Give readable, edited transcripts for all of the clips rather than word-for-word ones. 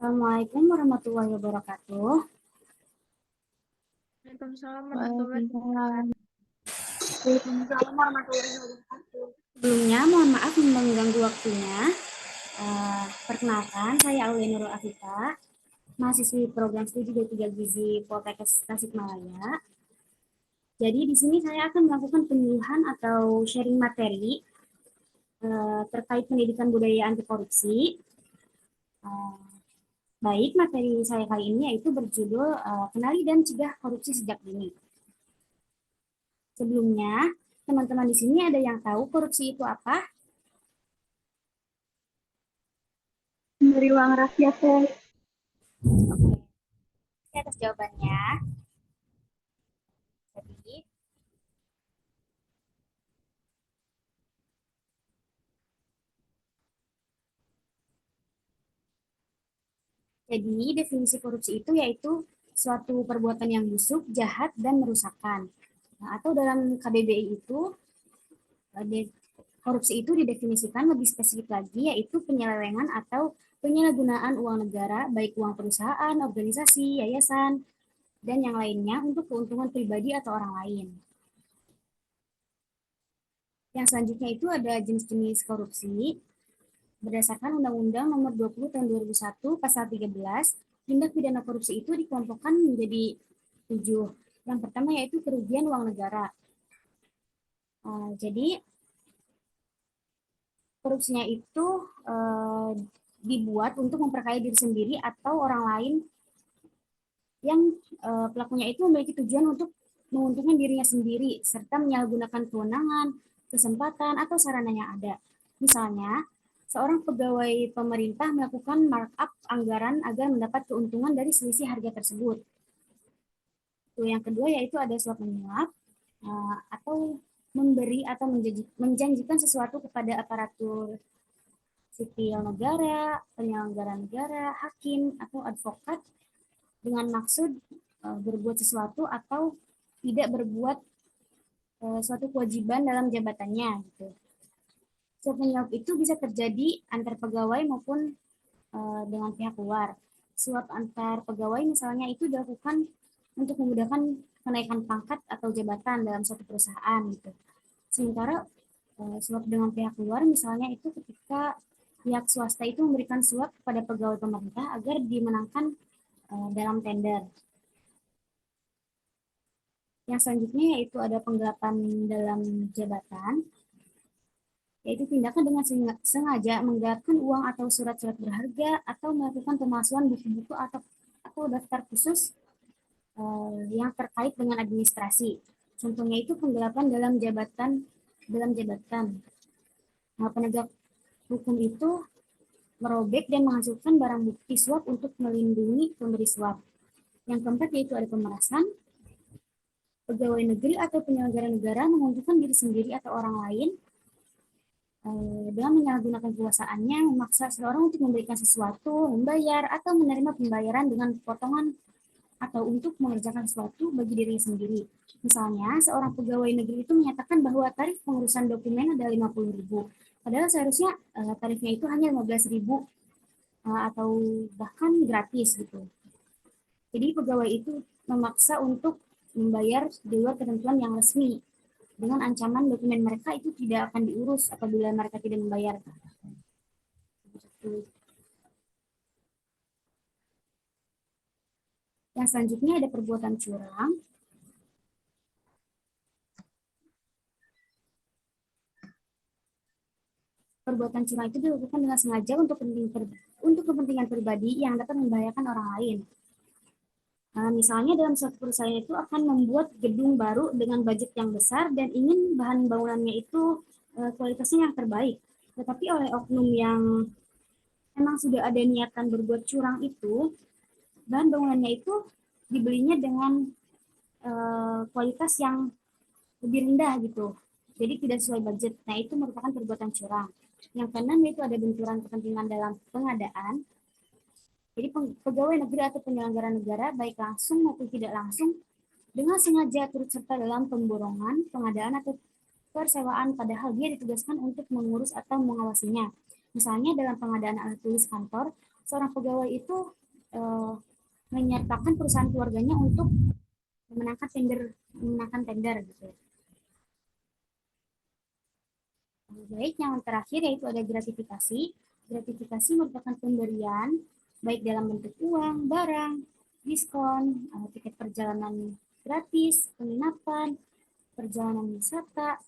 Assalamualaikum warahmatullahi wabarakatuh. Waalaikumsalam warahmatullahi Waalaikumsalam. warahmatullahi wabarakatuh. Sebelumnya, mohon maaf mengganggu waktunya. Perkenalkan, saya Aulia Nurul Afifah, mahasiswi program studi D3 Gizi Poltekkes Tasikmalaya. Jadi di sini saya akan melakukan penyuluhan atau sharing materi terkait pendidikan budaya anti korupsi. Baik, materi saya kali ini yaitu berjudul Kenali dan Cegah Korupsi Sejak Dini. Sebelumnya, teman-teman di sini ada yang tahu korupsi itu apa? Memberi uang rakyat, Teh. Oke, atas jawabannya. Jadi definisi korupsi itu yaitu suatu perbuatan yang busuk, jahat, dan merusakkan. Nah, atau dalam KBBI itu, korupsi itu didefinisikan lebih spesifik lagi, yaitu penyelewengan atau penyalahgunaan uang negara, baik uang perusahaan, organisasi, yayasan, dan yang lainnya untuk keuntungan pribadi atau orang lain. Yang selanjutnya itu ada jenis-jenis korupsi. Berdasarkan Undang-Undang Nomor 20 Tahun 2001 Pasal 13, tindak pidana korupsi itu dikelompokkan menjadi 7. Yang pertama yaitu kerugian uang negara. Jadi korupsinya itu dibuat untuk memperkaya diri sendiri atau orang lain yang pelakunya itu memiliki tujuan untuk menguntungkan dirinya sendiri serta menyalahgunakan kewenangan, kesempatan, atau sarana yang ada. Misalnya, seorang pegawai pemerintah melakukan markup anggaran agar mendapat keuntungan dari selisih harga tersebut. Yang kedua yaitu ada suap menyuap atau memberi atau menjanjikan sesuatu kepada aparatur sipil negara, penyelenggara negara, hakim, atau advokat dengan maksud berbuat sesuatu atau tidak berbuat suatu kewajiban dalam jabatannya gitu. Suap menyuap itu bisa terjadi antar pegawai maupun dengan pihak luar. Suap antar pegawai misalnya itu dilakukan untuk memudahkan kenaikan pangkat atau jabatan dalam suatu perusahaan gitu. Sementara suap dengan pihak luar misalnya itu ketika pihak swasta itu memberikan suap kepada pegawai pemerintah agar dimenangkan dalam tender. Yang selanjutnya yaitu ada penggelapan dalam jabatan, yaitu tindakan dengan sengaja menggelapkan uang atau surat-surat berharga atau melakukan pemalsuan buku-buku atau daftar khusus yang terkait dengan administrasi. Contohnya itu penggelapan dalam jabatan. Nah, penegak hukum itu merobek dan menghasilkan barang bukti suap untuk melindungi pemberi suap. Yang keempat yaitu ada pemerasan. Pegawai negeri atau penyelenggara negara menguntungkan diri sendiri atau orang lain dengan menyalahgunakan kekuasaannya memaksa seseorang untuk memberikan sesuatu, membayar, atau menerima pembayaran dengan potongan atau untuk mengerjakan sesuatu bagi dirinya sendiri. Misalnya, seorang pegawai negeri itu menyatakan bahwa tarif pengurusan dokumen adalah 50.000, padahal seharusnya tarifnya itu hanya 15.000 atau bahkan gratis gitu. Jadi pegawai itu memaksa untuk membayar di luar ketentuan yang resmi dengan ancaman dokumen mereka itu tidak akan diurus apabila mereka tidak membayar. Yang selanjutnya ada perbuatan curang. Perbuatan curang itu dilakukan dengan sengaja untuk kepentingan pribadi yang dapat membahayakan orang lain. Misalnya dalam suatu perusahaan itu akan membuat gedung baru dengan budget yang besar dan ingin bahan bangunannya itu kualitasnya yang terbaik. Tetapi oleh oknum yang memang sudah ada niatan berbuat curang itu, bahan bangunannya itu dibelinya dengan kualitas yang lebih rendah gitu. Jadi tidak sesuai budget. Nah, itu merupakan perbuatan curang. Yang keenam yaitu ada benturan kepentingan dalam pengadaan. Jadi pegawai negeri atau penyelenggara negara baik langsung maupun tidak langsung dengan sengaja turut serta dalam pemborongan, pengadaan atau persewaan padahal dia ditugaskan untuk mengurus atau mengawasinya. Misalnya dalam pengadaan alat tulis kantor, seorang pegawai itu menyertakan perusahaan keluarganya untuk memenangkan tender gitu. Baik, yang terakhir yaitu ada gratifikasi. Gratifikasi merupakan pemberian baik dalam bentuk uang, barang, diskon, tiket perjalanan gratis, penginapan, perjalanan wisata,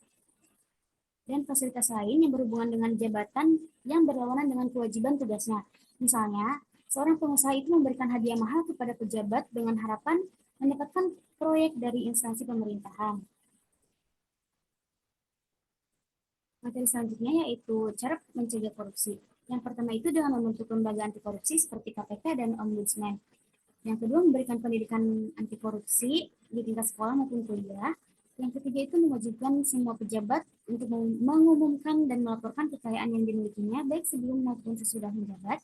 dan fasilitas lain yang berhubungan dengan jabatan yang berlawanan dengan kewajiban tugasnya. Misalnya, seorang pengusaha itu memberikan hadiah mahal kepada pejabat dengan harapan mendapatkan proyek dari instansi pemerintahan. Materi selanjutnya yaitu cara mencegah korupsi. Yang pertama itu dengan membentuk lembaga anti korupsi seperti KPK dan Ombudsman. Yang kedua memberikan pendidikan anti korupsi di tingkat sekolah maupun kuliah. Yang ketiga itu mewajibkan semua pejabat untuk mengumumkan dan melaporkan kekayaan yang dimilikinya baik sebelum maupun sesudah menjabat.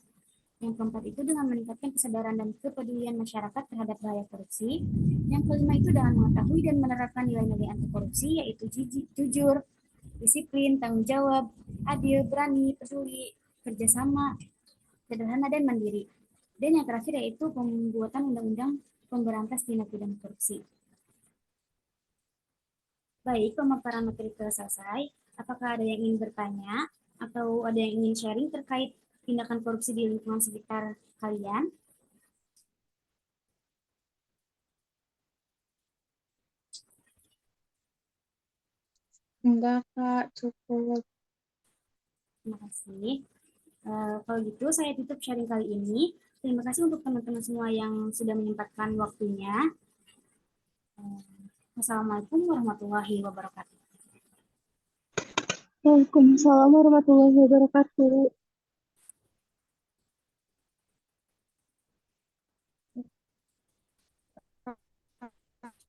Yang keempat itu dengan meningkatkan kesadaran dan kepedulian masyarakat terhadap bahaya korupsi. Yang kelima itu dengan mengetahui dan menerapkan nilai-nilai anti korupsi yaitu jujur, disiplin, tanggung jawab, adil, berani, peduli, kerjasama, sederhana, dan mandiri. Dan yang terakhir yaitu pembuatan undang-undang pemberantas tindak pidana korupsi. Baik, pemaparan materi telah selesai. Apakah ada yang ingin bertanya atau ada yang ingin sharing terkait tindakan korupsi di lingkungan sekitar kalian? Enggak, Kak, cukup. Terima kasih. Kalau gitu, saya tutup sharing kali ini. Terima kasih untuk teman-teman semua yang sudah menyempatkan waktunya. Wassalamualaikum warahmatullahi wabarakatuh. Waalaikumsalam warahmatullahi wabarakatuh.